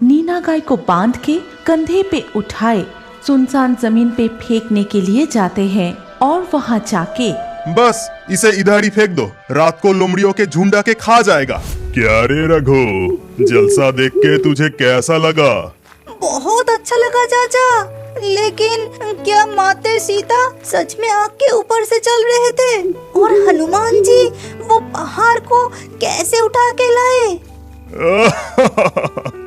नीना गाय को बांध के कंधे पे उठाए सुनसान जमीन पे फेंकने के लिए जाते हैं और वहाँ जाके बस इसे इधर ही फेंक दो, रात को लोमड़ियों के झुंड आके खा जाएगा। क्या रे रघु, जलसा देख के तुझे कैसा लगा? बहुत अच्छा लगा चाचा, लेकिन क्या माते सीता सच में आग के ऊपर से चल रहे थे? और हनुमान जी वो पहाड़ को कैसे उठा के लाए?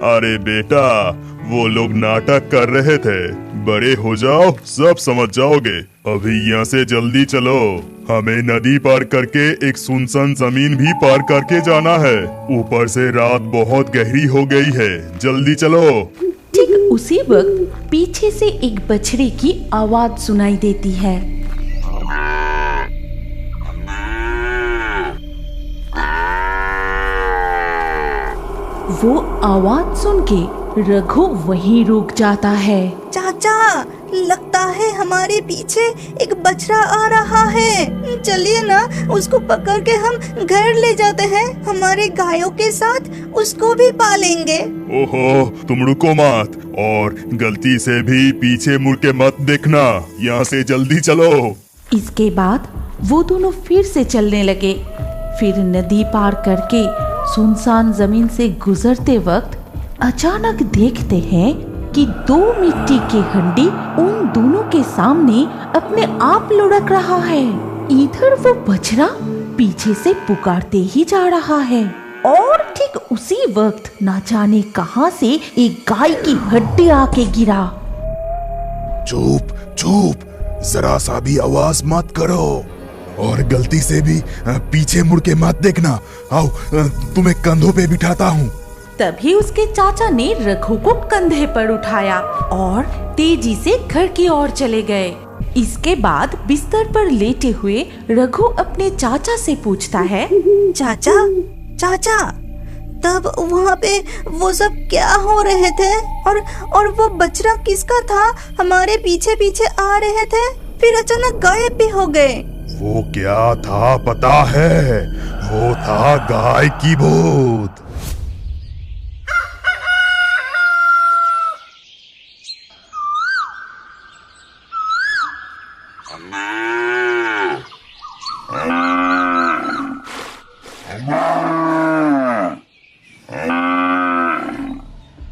अरे बेटा, वो लोग नाटक कर रहे थे, बड़े हो जाओ सब समझ जाओगे। अभी यहाँ से जल्दी चलो, हमें नदी पार करके एक सुनसान जमीन भी पार करके जाना है। ऊपर से रात बहुत गहरी हो गई है, जल्दी चलो। ठीक उसी वक्त पीछे से एक बछड़े की आवाज सुनाई देती है। वो आवाज सुन के रघु वहीं रुक जाता है। चाचा, लगता है हमारे पीछे एक बछड़ा आ रहा है। चलिए ना, उसको पकड़ के हम घर ले जाते हैं, हमारे गायों के साथ उसको भी पालेंगे। ओहो, तुम रुको मत और गलती से भी पीछे मुड़ के मत देखना, यहाँ से जल्दी चलो। इसके बाद वो दोनों फिर से चलने लगे। फिर नदी पार करके सुनसान जमीन से गुजरते वक्त अचानक देखते हैं कि दो मिट्टी की हंडी उन दोनों के सामने अपने आप लुढ़क रहा है। इधर वो बछड़ा पीछे से पुकारते ही जा रहा है और ठीक उसी वक्त ना जाने कहां से एक गाय की हड्डी आके गिरा। चुप चुप, जरा सा भी आवाज मत करो और गलती से भी पीछे मुड़ के मत देखना। आओ, तुम्हें कंधों पे बिठाता हूँ। तभी उसके चाचा ने रघु को कंधे पर उठाया और तेजी से घर की ओर चले गए। इसके बाद बिस्तर पर लेटे हुए रघु अपने चाचा से पूछता है, चाचा चाचा, तब वहाँ पे वो सब क्या हो रहे थे? और वो बछड़ा किसका था? हमारे पीछे पीछे आ रहे थे, फिर अचानक गायब भी हो गए। वो क्या था पता है? वो था गाय की भूत।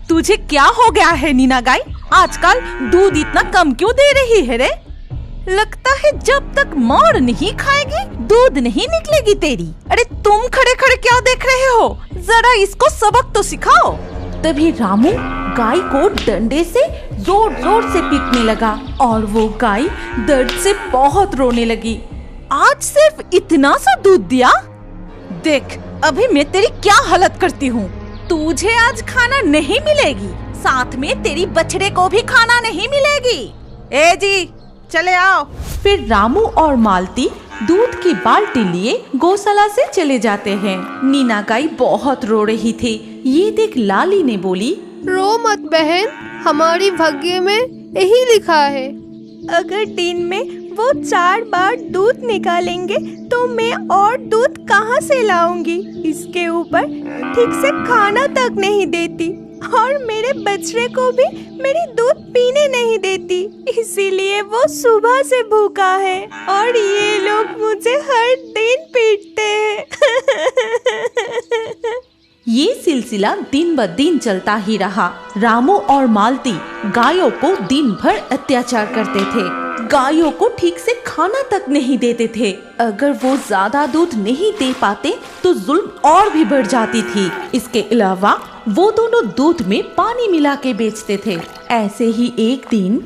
तुझे क्या हो गया है नीना गाय? आजकल दूध इतना कम क्यों दे रही है रे? लगता है जब तक मार नहीं खाएगी दूध नहीं निकलेगी तेरी। अरे तुम खड़े खड़े क्या देख रहे हो? जरा इसको सबक तो सिखाओ। तभी रामू गाय को डंडे से जोर जोर से पीटने लगा और वो गाय दर्द से बहुत रोने लगी। आज सिर्फ इतना सा दूध दिया? देख अभी मैं तेरी क्या हालत करती हूँ। तुझे आज खाना नहीं मिलेगी, साथ में तेरी बछड़े को भी खाना नहीं मिलेगी। ए जी चले आओ। फिर रामू और मालती दूध की बाल्टी लिए गौशाला से चले जाते हैं। नीना गाय बहुत रो रही थी। ये देख लाली ने बोली, रो मत बहन, हमारी भाग्य में यही लिखा है। अगर दिन में वो 4 बार दूध निकालेंगे तो मैं और दूध कहाँ से लाऊंगी? इसके ऊपर ठीक से खाना तक नहीं देती और मेरे बछड़े को भी मेरी दूध पीने नहीं देती, इसीलिए वो सुबह से भूखा है और ये लोग मुझे हर दिन पीटते हैं। ये सिलसिला दिन ब दिन चलता ही रहा। रामू और मालती गायों को दिन भर अत्याचार करते थे, गायों को ठीक से खाना तक नहीं देते थे। अगर वो ज्यादा दूध नहीं दे पाते तो जुल्म और भी बढ़ जाती थी। इसके अलावा वो दोनों दूध में पानी मिला के बेचते थे। ऐसे ही एक दिन,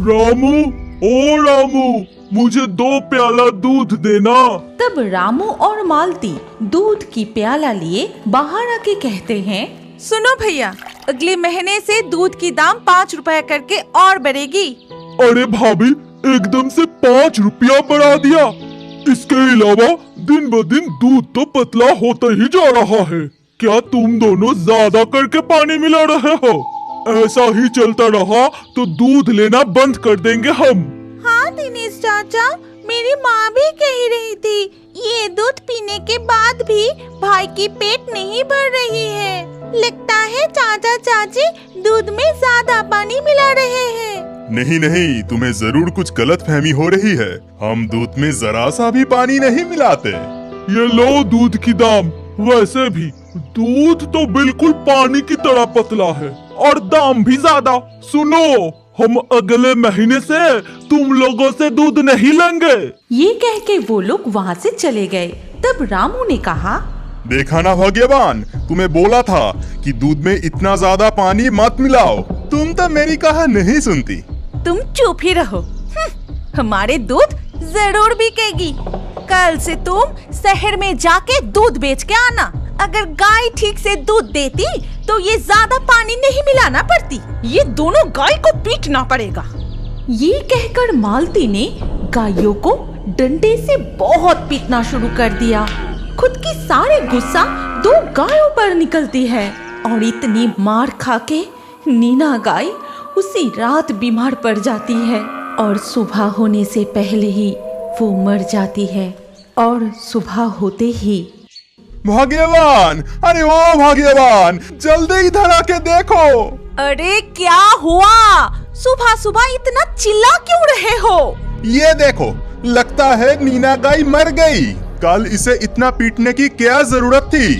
रामू, ओ रामू, मुझे 2 प्याला दूध देना। तब रामू और मालती दूध की प्याला लिए बाहर आके कहते हैं, सुनो भैया, अगले महीने से दूध की दाम 5 रुपया करके और बढ़ेगी। अरे भाभी, एकदम से 5 रुपया बढ़ा दिया। इसके अलावा दिन ब दिन दूध तो पतला होता ही जा रहा है। क्या तुम दोनों ज्यादा करके पानी मिला रहे हो? ऐसा ही चलता रहा तो दूध लेना बंद कर देंगे हम। हाँ दिनेश चाचा, मेरी माँ भी कह रही थी, ये दूध पीने के बाद भी भाई की पेट नहीं भर रही है। लगता है चाचा चाची दूध में ज्यादा पानी मिला रहे हैं। नहीं नहीं, तुम्हें जरूर कुछ गलतफहमी हो रही है। हम दूध में जरा सा भी पानी नहीं मिलाते। ये लो दूध की दाम। वैसे भी दूध तो बिल्कुल पानी की तरह पतला है और दाम भी ज्यादा। सुनो, हम अगले महीने से तुम लोगों से दूध नहीं लेंगे। ये कह के वो लोग वहाँ से चले गए। तब रामू ने कहा, देखा ना भाग्यवान, तुम्हें बोला था कि दूध में इतना ज्यादा पानी मत मिलाओ। तुम तो मेरी कहा नहीं सुनती। तुम चुप ही रहो। हमारे दूध जरूर बिकेगी। कल से तुम शहर में जाके दूध बेच के आना। अगर गाय ठीक से दूध देती तो ये ज्यादा पानी नहीं मिलाना पड़ती। ये दोनों गाय को पीटना पड़ेगा। ये कहकर मालती ने गायों को डंडे से बहुत पीटना शुरू कर दिया। खुद की सारी गुस्सा दो गायों पर निकलती है और इतनी मार खा के नीना गाय उसी रात बीमार पड़ जाती है और सुबह होने से पहले ही वो मर जाती है। और सुबह होते ही, भाग्यवान, अरे ओ भाग्यवान, जल्दी इधर आके देखो। अरे क्या हुआ? सुबह सुबह इतना चिल्ला क्यों रहे हो? ये देखो, लगता है नीना गाय मर गई। कल इसे इतना पीटने की क्या जरूरत थी?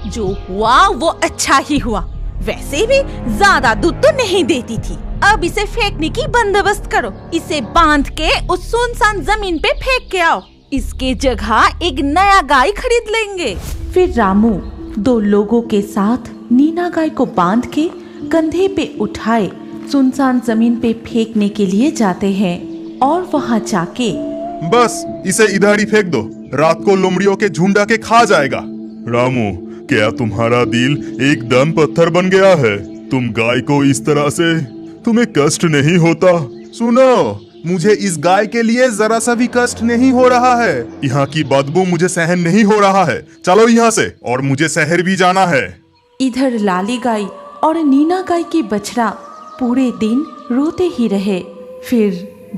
जो हुआ वो अच्छा ही हुआ। वैसे भी ज्यादा दूध तो नहीं देती थी। अब इसे फेंकने की बंदोबस्त करो। इसे बांध के उस सुनसान जमीन पे फेंक के आओ। इसके जगह एक नया गाय खरीद लेंगे। फिर रामू दो लोगों के साथ नीना गाय को बांध के कंधे पे उठाए सुनसान जमीन पे फेंकने के लिए जाते हैं और वहाँ जाके, बस इसे इधर ही फेंक दो, रात को लोमड़ियों के झुंड आके खा जाएगा। रामू, क्या तुम्हारा दिल एकदम पत्थर बन गया है? तुम गाय को इस तरह से, तुम्हें कष्ट नहीं होता? सुनो, मुझे इस गाय के लिए जरा सा भी कष्ट नहीं हो रहा है। यहाँ की बदबू मुझे सहन नहीं हो रहा है। चलो यहाँ से, और मुझे शहर भी जाना है। इधर लाली गाय और नीना गाय की बछड़ा पूरे दिन रोते ही रहे। फिर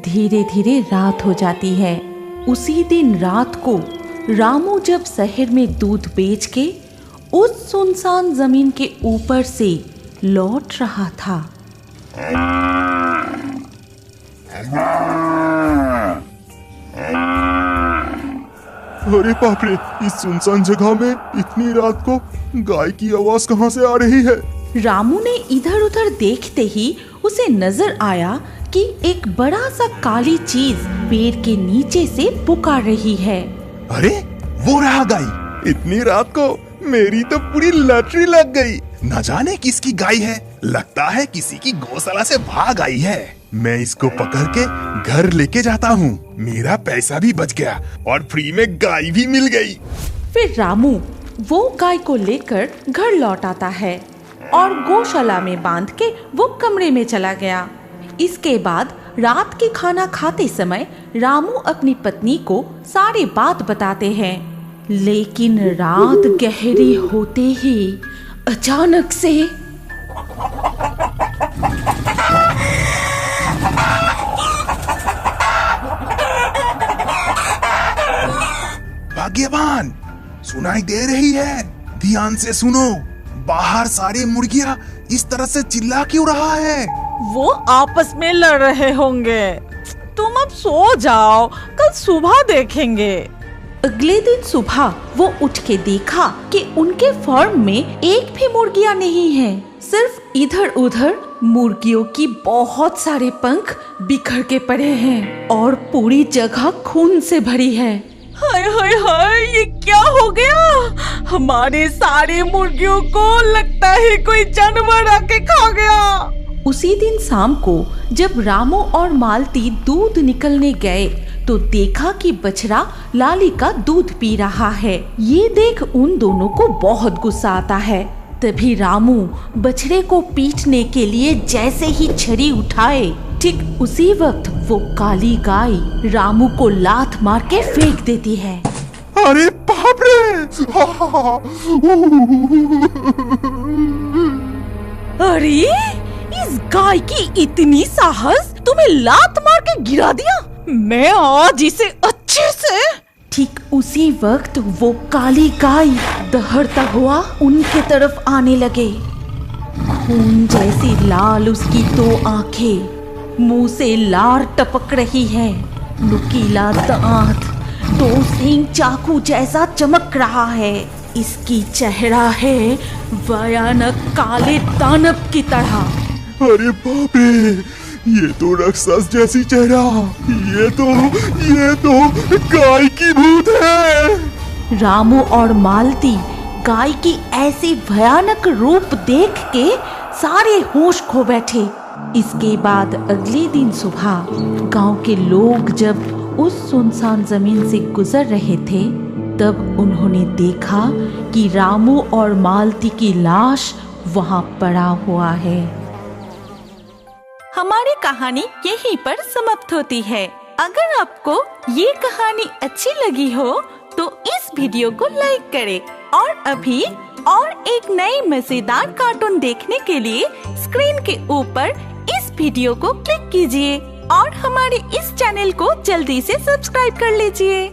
धीरे धीरे रात हो जाती है। उसी दिन रात को रामू जब शहर में दूध बेच के उस सुनसान जमीन के ऊपर से लौट रहा था, अरे बाप रे, इस सुनसान जगह में इतनी रात को गाय की आवाज कहाँ से आ रही है? रामू ने इधर उधर देखते ही उसे नजर आया कि एक बड़ा सा काली चीज पेड़ के नीचे से पुकार रही है। अरे वो रहा गाय। इतनी रात को मेरी तो पूरी लॉटरी लग गई। न जाने किसकी गाय है, लगता है किसी की गौशाला से भाग आई है। मैं इसको पकड़ के घर लेके जाता हूँ। मेरा पैसा भी बच गया और फ्री में गाय भी मिल गई। फिर रामू वो गाय को लेकर घर लौट आता है और गौशाला में बांध के वो कमरे में चला गया। इसके बाद रात के खाना खाते समय रामू अपनी पत्नी को सारी बात बताते हैं। लेकिन रात गहरी होते ही अचानक से भाग्यवान, सुनाई दे रही है? ध्यान से सुनो। बाहर सारी मुर्गियां इस तरह से चिल्ला क्यों रहा है? वो आपस में लड़ रहे होंगे। तुम अब सो जाओ, कल सुबह देखेंगे। अगले दिन सुबह वो उठ के देखा कि उनके फार्म में एक भी मुर्गियां नहीं है। सिर्फ इधर उधर मुर्गियों की बहुत सारे पंख बिखर के पड़े हैं और पूरी जगह खून से भरी है। हाय हाय हाय, ये क्या हो गया? हमारे सारे मुर्गियों को लगता है कोई जानवर आके खा गया। उसी दिन शाम को जब रामू और मालती दूध निकलने गए तो देखा कि बछड़ा लाली का दूध पी रहा है। ये देख उन दोनों को बहुत गुस्सा आता है। तभी रामू बछड़े को पीटने के लिए जैसे ही छड़ी उठाए, ठीक उसी वक्त वो काली गाय रामू को लात मार के फेंक देती है। अरे बाप रे! अरे इस गाय की इतनी साहस, तुम्हें लात मार के गिरा दिया। मैं आज इसे अच्छे से। ठीक उसी वक्त वो काली गाय दहड़ता हुआ उनके तरफ आने लगे। खून जैसी लाल उसकी दो आंखें, मुंह से लार टपक रही है। नुकीला दांत दो सींग चाकू जैसा चमक रहा है। इसकी चेहरा है भयानक काले दानव की तरह। अरे बाप रे, ये तो राक्षस जैसी चेहरा, ये तो गाय की भूत है। रामू और मालती गाय की ऐसी भयानक रूप देख के सारे होश खो बैठे। इसके बाद अगले दिन सुबह गांव के लोग जब उस सुनसान जमीन से गुजर रहे थे, तब उन्होंने देखा कि रामू और मालती की लाश वहां पड़ा हुआ है। हमारी कहानी यहीं पर समाप्त होती है। अगर आपको ये कहानी अच्छी लगी हो तो इस वीडियो को लाइक करें और अभी और एक नई मजेदार कार्टून देखने के लिए स्क्रीन के ऊपर इस वीडियो को क्लिक कीजिए और हमारे इस चैनल को जल्दी से सब्सक्राइब कर लीजिए।